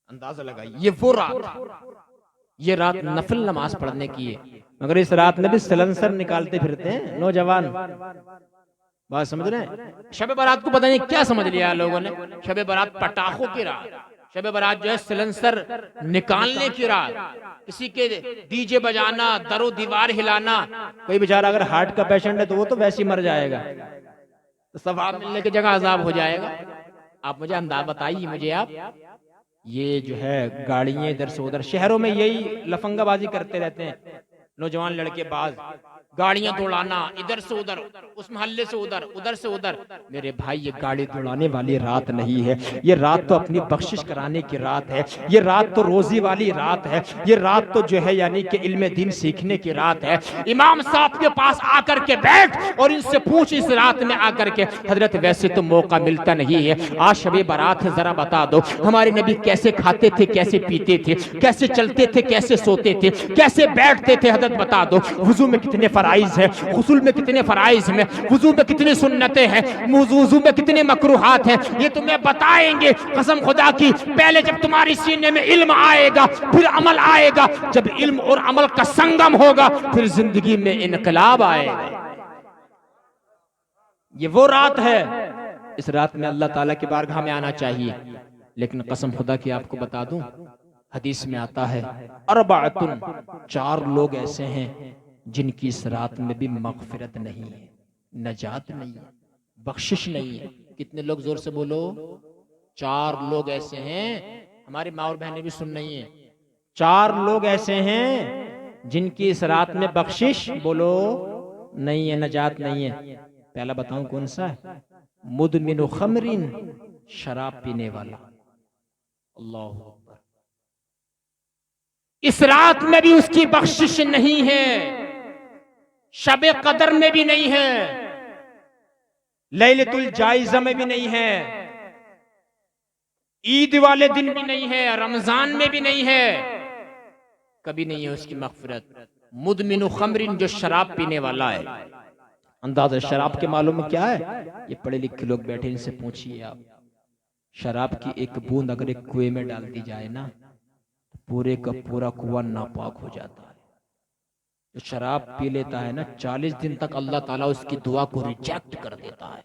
اندازہ لگائیے، یہ وہ رات، یہ رات نفل نماز پڑھنے کی ہے، مگر اس رات میں بھی سلنسر نکالتے پھرتے ہیں نوجوان۔ بات سمجھ رہے ہیں؟ شب برات کو پتہ نہیں کیا سمجھ لیا لوگوں نے، شب برات پٹاخوں کی رات، شب برات جو ہے سلنسر نکالنے کی رات، کسی کے ڈی جے بجانا، در و دیوار ہلانا۔ کوئی بیچارہ اگر ہارٹ کا پیشنٹ ہے تو وہ تو ویسے ہی مر جائے گا، ثواب ملنے کی جگہ عذاب ہو جائے گا۔ آپ مجھے انداز بتائیے، مجھے آپ، یہ جو ہے گاڑیاں ادھر سے ادھر، شہروں میں یہی لفنگا بازی کرتے رہتے ہیں نوجوان لڑکے باز، گاڑیاں دوڑانا ادھر سے ادھر، اس محلے سے ادھر، ادھر سے ادھر۔ میرے بھائی یہ گاڑی دوڑانے والی رات نہیں ہے، یہ رات تو اپنی بخشش کرانے کی رات ہے، یہ رات تو روزی والی رات ہے، یہ رات تو جو ہے یعنی کہ علم دین سیکھنے کی رات ہے۔ امام صاحب کے پاس آ کر کے بیٹھ اور ان سے پوچھ اس رات میں آ کر کے، حضرت ویسے تو موقع ملتا نہیں ہے، آج شب برات ہے، ذرا بتا دو ہمارے نبی کیسے کھاتے تھے، کیسے پیتے تھے، کیسے چلتے تھے، کیسے سوتے تھے، کیسے بیٹھتے تھے، حضرت بتا دو۔ وضو میں کتنے فرائض ہیں، غسل میں کتنے فرائض ہیں، وضو میں کتنی سنتیں ہیں، وضو میں کتنے مکروہات ہیں، یہ تمہیں بتائیں گے قسم خدا کی۔ پہلے جب تمہاری سینے میں علم آئے گا، پھر عمل آئے گا، جب علم اور عمل کا سنگم ہوگا پھر زندگی میں انقلاب آئے گا۔ یہ وہ رات ہے، اس رات میں اللہ تعالیٰ کی بارگاہ میں آنا چاہیے، لیکن قسم خدا کی آپ کو بتا دوں، حدیث میں آتا ہے اربعتن، 4 لوگ ایسے ہیں جن کی اس رات میں بھی مغفرت نہیں ہے، نجات نہیں ہے، بخشش نہیں ہے۔ کتنے لوگ زور سے بولو؟ 4 لوگ ایسے ہیں، ہماری ماں اور بہنیں بھی سن رہی ہیں، 4 لوگ ایسے ہیں جن کی اس رات میں بخشش بولو نہیں ہے، نجات نہیں ہے۔ پہلا بتاؤں کون سا ہے؟ مدمن خمرین، شراب پینے والا۔ اللہ اکبر، اس رات میں بھی اس کی بخشش نہیں ہے، شب قدر میں بھی نہیں ہے، لیلۃ الجائزہ میں بھی نہیں ہے، عید والے دن بھی نہیں ہے، رمضان میں بھی نہیں ہے، کبھی نہیں ہے اس کی مغفرت۔ مدمن خمرین، جو شراب پینے والا ہے۔ اندازہ شراب کے معلوم کیا ہے؟ یہ پڑھے لکھے لوگ بیٹھے، ان سے پوچھئے آپ، شراب کی ایک بوند اگر ایک کنویں میں ڈال دی جائے نا، پورے کا پورا کنواں ناپاک ہو جاتا ہے۔ جو شراب پی لیتا ہے نا، 40 دن تک اللہ تعالیٰ اس کی دعا کو ریجیکٹ کر دیتا ہے،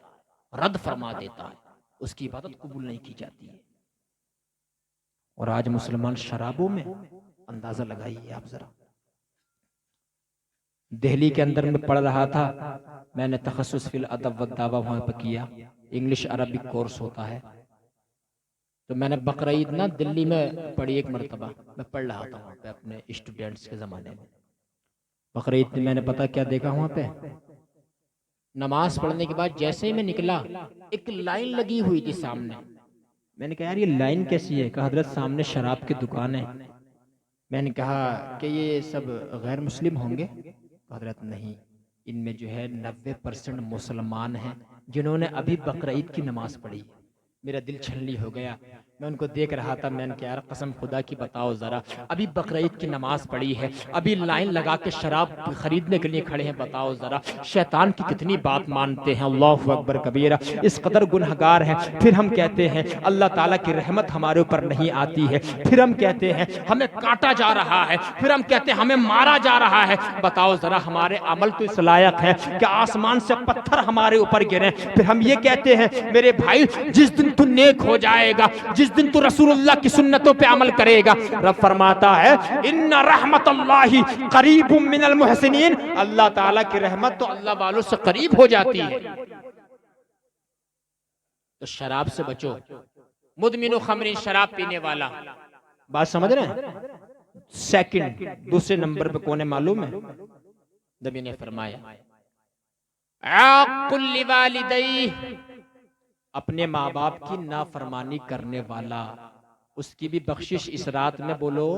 رد فرما دیتا ہے، اس کی عبادت قبول نہیں کی جاتی ہے۔ اور آج مسلمان شرابوں میں، اندازہ لگائیے آپ ذرا۔ دہلی کے اندر میں پڑھ رہا تھا، میں نے تخصص فی الادب والدعوہ وہاں پہ کیا، انگلش عربک کورس ہوتا ہے، تو میں نے بقرعید نا دلی میں پڑھی ایک مرتبہ، میں پڑھ رہا تھا وہاں پہ اپنے اسٹوڈنٹس کے زمانے میں۔ بقرعید میں میں نے پتا کیا دیکھا وہاں پہ؟ نماز پڑھنے کے بعد جیسے ہی میں نکلا، ایک لائن لگی ہوئی تھی سامنے، میں نے کہا یار یہ لائن کیسی ہے؟ کہا حضرت سامنے شراب کی دکان ہے۔ میں نے کہا کہ یہ سب غیر مسلم ہوں گے؟ کہا حضرت نہیں، ان میں جو ہے 90% مسلمان ہیں جنہوں نے ابھی بقرعید کی نماز پڑھی۔ میرا دل چھلنی ہو گیا، میں ان کو دیکھ رہا تھا، میں نے کہا یار قسم خدا کی بتاؤ ذرا، ابھی بقرعید کی نماز پڑھی ہے، ابھی لائن لگا کے شراب خریدنے کے لیے کھڑے ہیں، بتاؤ ذرا شیطان کی کتنی بات مانتے ہیں۔ اللہ اکبر کبیرہ، اس قدر گنہگار ہیں، پھر ہم کہتے ہیں اللہ تعالیٰ کی رحمت ہمارے اوپر نہیں آتی ہے، پھر ہم کہتے ہیں ہمیں کاٹا جا رہا ہے، پھر ہم کہتے ہیں ہمیں مارا جا رہا ہے۔ بتاؤ ذرا ہمارے عمل تو اس لائق ہے کہ آسمان سے پتھر ہمارے اوپر گریں، پھر ہم یہ کہتے ہیں میرے بھائی جس دن تو نیک ہو جائے گا، جس دن تو رسول اللہ کی سنتوں پہ عمل کرے گا، رب فرماتا ہے ان رحمت اللہ قریب من المحسنین، اللہ تعالیٰ کی رحمت تو اللہ والوں سے قریب ہو جاتی ہے۔ تو شراب سے بچو، مدمن خمر، شراب پینے والا، بات سمجھ رہے ہیں؟ سیکنڈ دوسرے نمبر پہ کون ہے معلوم ہے؟ نبی نے فرمایا عاق لوالدیہ، اپنے ماں باپ کی نافرمانی کرنے والا، اس کی بھی بخشش اس رات میں بولو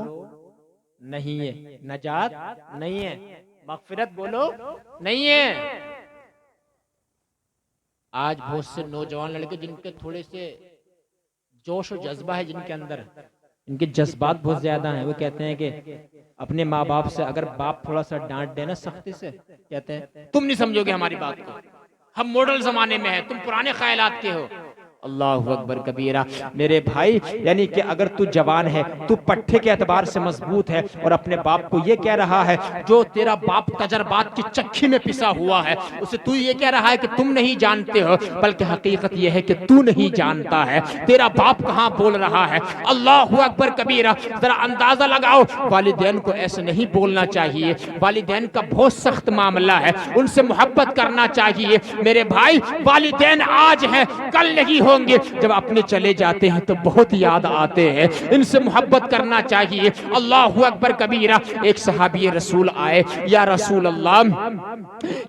نہیں ہے، نجات نہیں ہے، مغفرت بولو نہیں ہے۔ آج بہت سے نوجوان لڑکے جن کے تھوڑے سے جوش و جذبہ ہے، جن کے اندر ان کے جذبات بہت زیادہ ہیں، وہ کہتے ہیں کہ اپنے ماں باپ سے اگر باپ تھوڑا سا ڈانٹ دینا سختی سے، کہتے ہیں تم نہیں سمجھو گے ہماری بات کو، ہم ماڈرن زمانے میں ہیں، تم پرانے خیالات کے ہو۔ اللہ اکبر کبیرہ، میرے بھائی یعنی کہ اگر تو جوان ہے، تو پٹھے کے اعتبار سے مضبوط ہے، اور اپنے باپ کو یہ کہہ رہا ہے جو تیرا باپ تجربات کی چکھی میں پسا ہوا ہے، اسے تو یہ کہہ رہا ہے کہ تم نہیں جانتے ہو، بلکہ حقیقت یہ ہے کہ تو نہیں جانتا ہے، تیرا باپ کہاں بول رہا ہے۔ اللہ اکبر کبیرہ، ذرا اندازہ لگاؤ، والدین کو ایسے نہیں بولنا چاہیے، والدین کا بہت سخت معاملہ ہے، ان سے محبت کرنا چاہیے۔ میرے بھائی والدین آج ہیں کل نہیں ہوں گے، جب اپنے چلے جاتے ہیں تو بہت یاد آتے ہیں، ان سے محبت کرنا چاہیے۔ اللہ اکبر کبیرہ، ایک صحابی رسول آئے، یا رسول اللہ،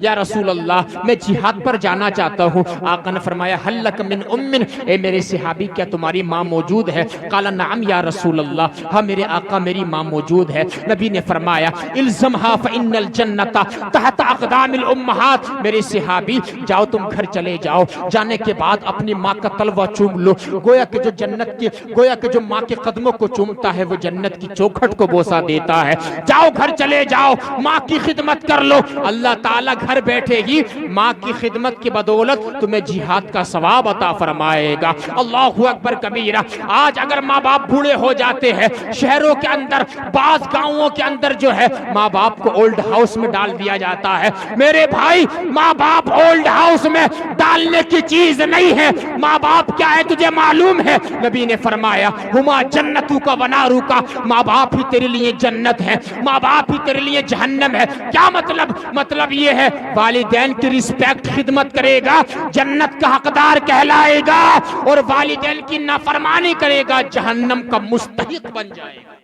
یا رسول اللہ میں جہاد پر جانا چاہتا ہوں۔ آقا نے فرمایا حل لک من ام، اے میرے صحابی کیا تمہاری ماں موجود ہے؟ قال نعم یا رسول اللہ، ہاں میرے آقا میری ماں موجود ہے۔ نبی نے فرمایا الزمھا فان الجنۃ تحت اقدام الامہات، میرے صحابی جاؤ تم گھر چلے جاؤ، جانے کے بعد اپنی ماں کا تلوہ چوم لو، گویا کہ جو جنت کی، گویا کہ جو ماں کے قدموں کو چومتا ہے وہ جنت کی چوکھٹ کو بوسہ دیتا ہے۔ جاؤ گھر چلے جاؤ، ماں کی خدمت کر لو، اللہ تعالیٰ گھر بیٹھے ہی ماں کی خدمت کی بدولت تمہیں جہاد کا ثواب عطا فرمائے گا۔ اللہ اکبر کبیرہ، آج اگر ماں باپ بوڑھے ہو جاتے ہیں، شہروں کے اندر بعض گاؤں کے اندر جو ہے ماں باپ کو اولڈ ہاؤس میں ڈال دیا جاتا ہے۔ میرے بھائی ماں باپ اولڈ ہاؤس میں ڈالنے کی چیز نہیں ہے، ماں باپ کیا ہے تجھے معلوم ہے؟ نبی نے فرمایا ہما جنتو کا ونارو کا، ماں باپ ہی تیرے لیے جنت ہے، ماں باپ ہی تیرے لیے جہنم ہے۔ کیا مطلب؟ مطلب یہ ہے والدین کی رسپیکٹ خدمت کرے گا جنت کا حقدار کہلائے گا، اور والدین کی نافرمانی کرے گا جہنم کا مستحق بن جائے گا۔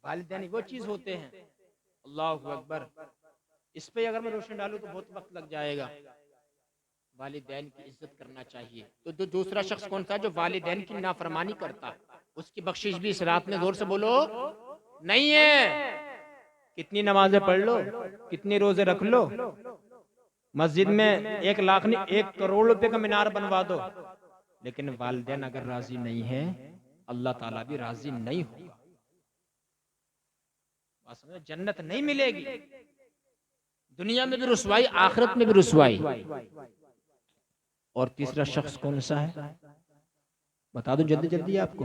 والدین وہ چیز ہوتے ہیں، اللہ اکبر، اس پہ اگر میں روشن ڈالوں تو بہت وقت لگ جائے گا۔ والدین کی عزت کرنا چاہیے۔ تو دوسرا شخص کون سا جو والدین کی نافرمانی کرتا ہے، اس کی بخشش بھی اس رات میں زور سے بولو نہیں ہے۔ کتنی نمازیں پڑھ لو، کتنے روزے رکھ لو، مسجد میں 1 لاکھ نہیں 1 کروڑ روپے کا مینار بنوا دو، لیکن والدین اگر راضی نہیں ہیں اللہ تعالیٰ بھی راضی نہیں ہوگا، جنت نہیں ملے گی، دنیا میں بھی رسوائی، آخرت میں بھی رسوائی۔ اور تیسرا شخص کون سا ہے بتا دو جلدی جلدی آپ کو،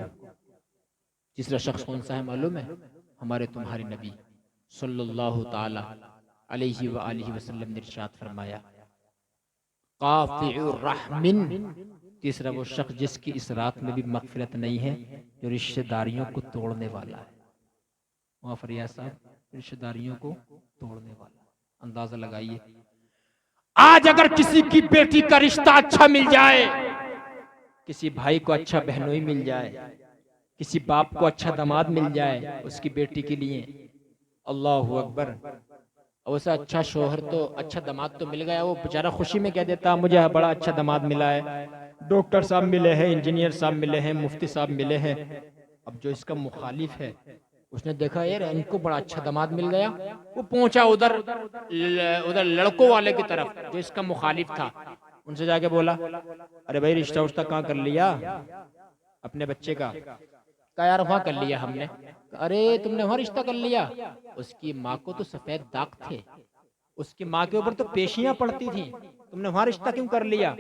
تیسرا شخص کون سا ہے معلوم ہے؟ ہمارے تمہارے نبی صلی اللہ تعالی علیہ وآلہ وسلم نے ارشاد فرمایا قاطع الرحم، تیسرا وہ شخص جس کی اس رات میں بھی مغفرت نہیں ہے، جو رشتہ داریوں کو توڑنے والا ہے۔ وہاں فریاد صاحب رشتہ داریوں کو توڑنے والا، اندازہ لگائیے آج اگر کسی کی بیٹی کا رشتہ اچھا مل جائے، کسی بھائی کو اچھا بہنوئی مل جائے، کسی باپ کو اچھا داماد مل جائے اس کی بیٹی کے لیے، اللہ اکبر، ویسا اچھا شوہر تو اچھا داماد تو مل گیا، وہ بیچارہ خوشی میں کہہ دیتا مجھے بڑا اچھا داماد ملا ہے، ڈاکٹر صاحب ملے ہیں، انجینئر صاحب ملے ہیں، مفتی صاحب ملے ہیں. اب جو اس کا مخالف ہے اس نے دیکھا یار ان کو بڑا اچھا داماد مل گیا، وہ پہنچا ادھر لڑکوں والے کی طرف جو اس کا مخالف تھا. ان سے جا کے بولا ارے بھائی رشتہ وشتہ کہاں کر لیا اپنے بچے کا؟ کہا یار وہاں کر لیا ہم نے. ارے تم نے وہاں رشتہ کر لیا؟ اس کی ماں کو تو سفید داغ تھے، اس کی ماں کے اوپر تو پیشیاں پڑتی تھیں، تم نے وہاں رشتہ کیوں کر لیا؟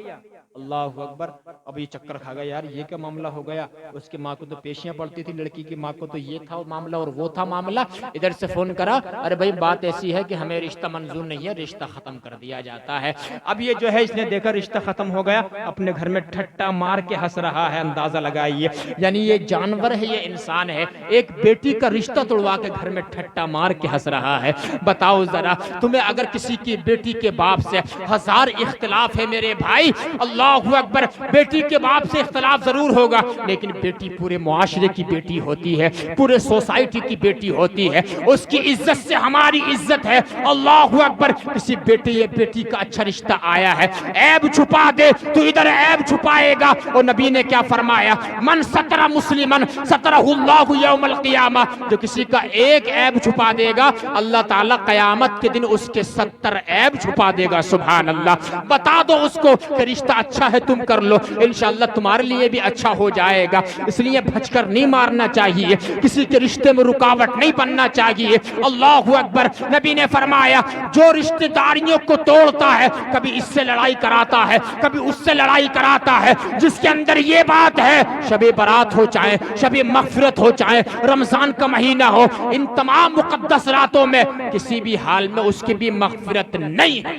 اللہ اکبر. اب یہ چکر کھا گیا یار یہ کیا معاملہ ہو گیا، اس کی ماں کو تو پیشیاں پڑتی تھی، لڑکی کی ماں کو تو یہ تھا معاملہ اور وہ تھا معاملہ. ادھر سے فون کرا ارے بھائی بات ایسی ہے کہ ہمیں رشتہ منظور نہیں ہے، رشتہ ختم کر دیا جاتا ہے. اب یہ جو ہے اس نے دیکھا رشتہ ختم ہو گیا، اپنے گھر میں ٹھٹا مار کے ہنس رہا ہے. اندازہ لگائیے یعنی یہ جانور ہے یہ انسان ہے، ایک بیٹی کا رشتہ توڑوا کے گھر میں ٹھٹا مار کے ہنس رہا ہے. بتاؤ ذرا تمہیں اگر کسی کی بیٹی کے باپ سے ہزار اختلاف ہے میرے بھائی، اللہ اکبر، بیٹی کے باپ سے اختلاف ضرور ہوگا لیکن بیٹی پورے معاشرے کی بیٹی ہوتی ہے، پورے سوسائٹی کی بیٹی ہوتی ہے، اس کی عزت سے ہماری عزت ہے. اللہ اکبر. کسی بیٹی یا بیٹی کا اچھا رشتہ آیا ہے، عیب چھپا دے تو ادھر عیب چھپائے گا. اور نبی نے کیا فرمایا؟ من ستر مسلمن سترہ اللہ یوم القیامہ. جو کسی کا ایک عیب چھپا دے گا اللہ تعالیٰ قیامت کے دن اس کے 70 عیب چھپا دے گا. سبحان اللہ. بتا دو اس کو کہ رشتہ اچھا ہے تم کر لو، انشاءاللہ تمہارے لیے بھی اچھا ہو جائے گا. اس لیے بھج کر نہیں مارنا چاہیے، کسی کے رشتے میں رکاوٹ نہیں بننا چاہیے. اللہ اکبر. نبی نے فرمایا جو رشتہ داریوں کو توڑتا ہے کبھی اس سے لڑائی کراتا ہے کبھی اس سے لڑائی کراتا ہے، جس کے اندر یہ بات ہے شب برات ہو چاہے شب مغفرت ہو چاہے رمضان کا مہینہ ہو، ان تمام مقدس راتوں میں کسی بھی حال میں اس کی بھی مغفرت نہیں ہے.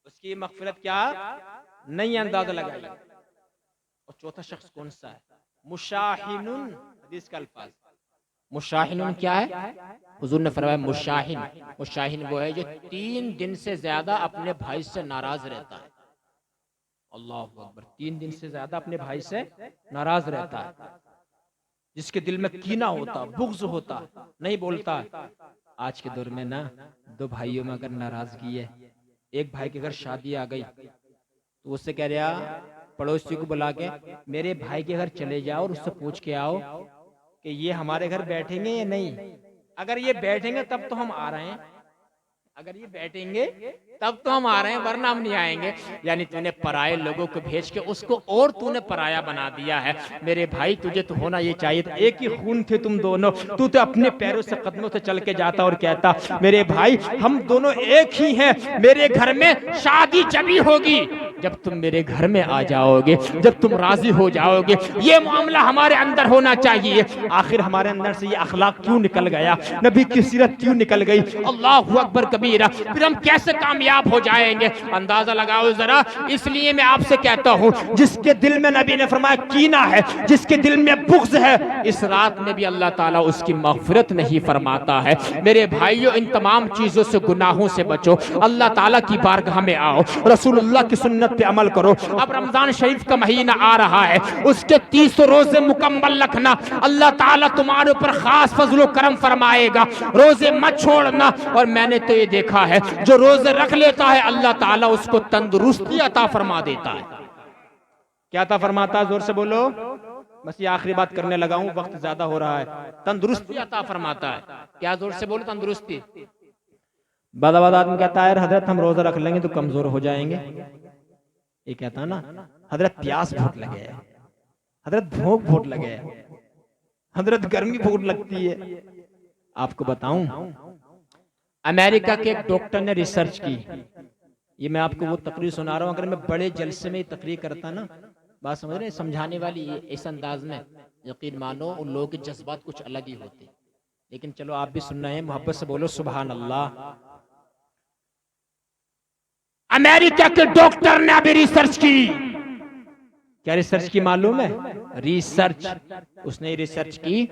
اس کی مغفرت کیا نہیں، اندازہ لگائیے. اور چوتھا شخص کون سا ہے؟ مشاہن. حدیث کا الفاظ مشاہن کیا ہے؟ حضور نے فرمایا مشاہن وہ ہے جو 3 دن سے زیادہ اپنے بھائی سے ناراض رہتا ہے. اللہ اکبر. 3 دن سے زیادہ اپنے بھائی سے ناراض رہتا ہے، جس کے دل میں کینہ ہوتا، بغض ہوتا، نہیں بولتا. آج کے دور میں نا 2 بھائیوں میں اگر ناراضگی ہے، ایک بھائی کے گھر شادی آ گئی تو اس سے کہہ رہا پڑوسی کو بلا کے میرے بھائی کے گھر چلے جاؤ اور اس سے پوچھ کے آؤ کہ یہ ہمارے گھر بیٹھیں گے یا نہیں. اگر یہ بیٹھیں گے تب تو ہم آ رہے ہیں، اگر یہ بیٹھیں گے تب تو ہم آ رہے ہیں ورنہ ہم نہیں آئیں گے. یعنی تو نے پرائے لوگوں کو بھیج کے اس کو اور تو نے پرایا بنا دیا ہے. میرے بھائی تجھے تو ہونا یہ چاہیے تھا، ایک ہی خون تھے تم دونوں، تو اپنے پیروں سے قدموں سے چل کے جاتا اور کہتا میرے بھائی ہم دونوں ایک ہی ہیں، میرے گھر میں شادی جبھی ہوگی جب تم میرے گھر میں آ جاؤ گے، جب تم راضی ہو جاؤ گے. یہ معاملہ ہمارے اندر ہونا چاہیے. آخر ہمارے اندر سے یہ اخلاق کیوں نکل گیا، نبی کی سیرت کیوں نکل گئی؟ اللہ اکبر کبیرہ. پھر ہم کیسے کامیاب ہو جائیں گے؟ اندازہ لگاؤ ذرا. اس لیے میں آپ سے کہتا ہوں جس کے دل میں نبی نے فرمایا کینہ ہے، جس کے دل میں بغض ہے، اس رات میں بھی اللہ تعالیٰ اس کی مغفرت نہیں فرماتا ہے. میرے بھائیوں ان تمام چیزوں سے گناہوں سے بچو، اللہ تعالیٰ کی بارگاہ میں آؤ، رسول اللہ کی سنت پہ عمل کرو. اب رمضان شریف کا مہینہ آ رہا ہے، اس کے 30 روزے مکمل رکھنا، اللہ تعالیٰ تمہارے اوپر خاص فضل و کرم فرمائے گا. روزے مت چھوڑنا. اور میں نے تو یہ دیکھا ہے جو روزے رکھ لیتا ہے اللہ تعالیٰ اس کو تندرستی عطا فرما دیتا ہے. کیا عطا فرماتا ہے؟ زور سے بولو. بس یہ آخری بات کرنے لگا ہوں، وقت زیادہ ہو رہا ہے. تندرستی عطا فرماتا ہے. کیا؟ زور سے بولو. تندرستی. بعد آدمی کہتا ہے حضرت ہم روزہ رکھ لیں گے تو کمزور ہو جائیں گے. یہ کہتا نا حضرت پیاس بہت لگے ہے، حضرت بھوک بہت لگے ہے، حضرت گرمی بہت لگتی ہے. آپ کو بتاؤں امریکہ کے ایک ڈاکٹر نے ریسرچ کی. یہ میں آپ کو وہ تقریر سنا رہا ہوں، اگر میں بڑے جلسے میں تقریر کرتا نا، بات سمجھ رہے ہیں، سمجھانے والی اس انداز میں، یقین مانو ان لوگوں کے جذبات کچھ الگ ہی ہوتے. لیکن چلو آپ بھی سننا ہے، محبت سے بولو سبحان اللہ. امریکہ کے ڈاکٹر نے ابھی ریسرچ کی. کیا ریسرچ کی معلوم ہے؟ ریسرچ. اس نے ریسرچ کی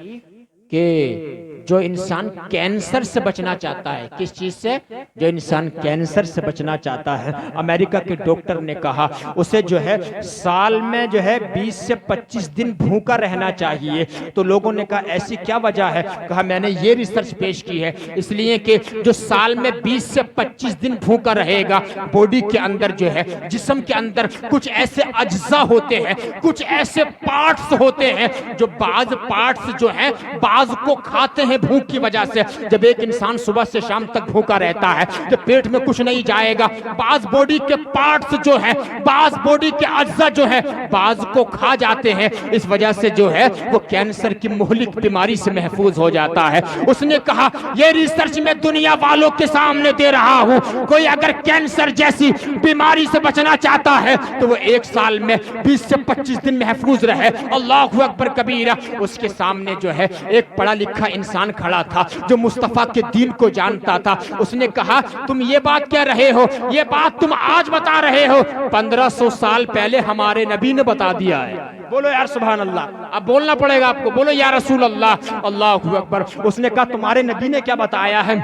کہ جو انسان کینسر سے بچنا چاہتا ہے، کس چیز سے؟ جو انسان کینسر سے بچنا چاہتا ہے، امریکہ کے ڈاکٹر نے کہا اسے جو ہے سال میں جو ہے 20 سے 25 دن بھوکا رہنا چاہیے۔ تو لوگوں نے کہا ایسی کیا وجہ ہے؟ کہا میں نے یہ ریسرچ پیش کی ہے، اس لیے کہ جو سال میں 20 سے 25 دن بھوکا رہے گا، باڈی کے اندر جو ہے، جسم کے اندر کچھ ایسے اجزاء ہوتے ہیں، کچھ ایسے پارٹس ہوتے ہیں جو بعض پارٹس جو ہیں بعض کو کھاتے ہیں بھوک کی وجہ سے۔ جب ایک انسان صبح سے شام تک بھوکا رہتا ہے تو پیٹ میں کچھ نہیں جائے گا، بعض باڈی کے پارٹس جو ہیں، بعض باڈی کے اجزاء جو ہیں بعض کو کھا جاتے ہیں، اس وجہ سے جو ہے وہ کینسر کی مہلک بیماری سے محفوظ ہو جاتا ہے۔ اس نے کہا یہ ریسرچ میں دنیا والوں کے سامنے دے رہا ہوں، کوئی اگر کینسر جیسی بیماری سے بچنا چاہتا ہے تو وہ ایک سال میں 20 سے 25 دن محفوظ رہے۔ اللہ اکبر کبیرہ۔ اس کے سامنے جو ہے ایک پڑھا لکھا انسان کھڑا تھا جو مصطفیٰ کے دین کو جانتا تھا۔ اس نے کہا تم یہ بات کہہ رہے ہو، یہ بات تم آج بتا رہے ہو، 1500 سال پہلے ہمارے نبی نے بتا دیا ہے۔ بولو یار سبحان اللہ، اب بولنا پڑے گا آپ کو، بولو یا رسول اللہ۔ اللہ اکبر۔ اس نے کہا تمہارے نبی نے کیا بتایا ہے؟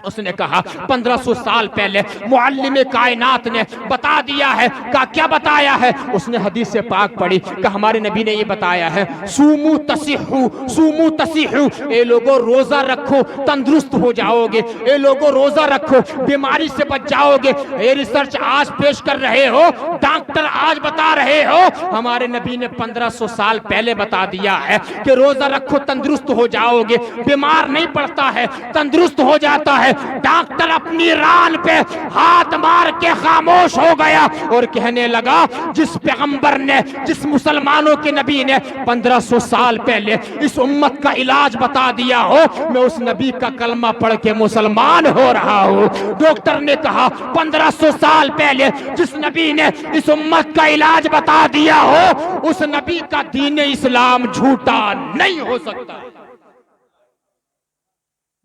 اس نے کہا 1500 سال پہلے معلم کائنات نے بتا دیا ہے۔ کہا کیا بتایا ہے؟ اس نے حدیث پاک پڑھی کہ ہمارے نبی نے یہ بتایا ہے سومو تصیحو، سومو تصیحو، اے لوگوں روزہ رکھو تندرست ہو جاؤ گے، اے لوگوں روزہ رکھو بیماری سے بچ جاؤ گے۔ یہ ریسرچ آج پیش کر رہے ہو، ڈاکٹر آج بتا رہے ہو، ہمارے نبی نے 1500 سال پہلے بتا دیا ہے کہ روزہ رکھو تندرست ہو جاؤ گے۔ بیمار نہیں پڑتا ہے، تندرست ہو جاتا ہے۔ ڈاکٹر اپنی ران پہ ہاتھ مار کے خاموش ہو گیا اور کہنے لگا جس پیغمبر نے، جس مسلمانوں کے نبی نے 1500 سال پہلے اس امت کا علاج بتا دیا ہو، میں اس نبی کا کلمہ پڑھ کے مسلمان ہو رہا ہوں۔ ڈاکٹر نے کہا 1500 سال پہلے جس نبی نے اس امت کا علاج بتا دیا ہو، اس نبی کا دین اسلام جھوٹا نہیں ہو سکتا۔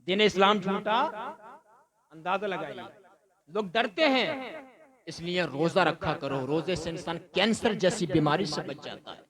دین اسلام جھوٹا، اندازہ لگائیے۔ لوگ ڈرتے ہیں، اس لیے روزہ رکھا کرو، روزے سے انسان کینسر جیسی بیماری سے بچ جاتا ہے۔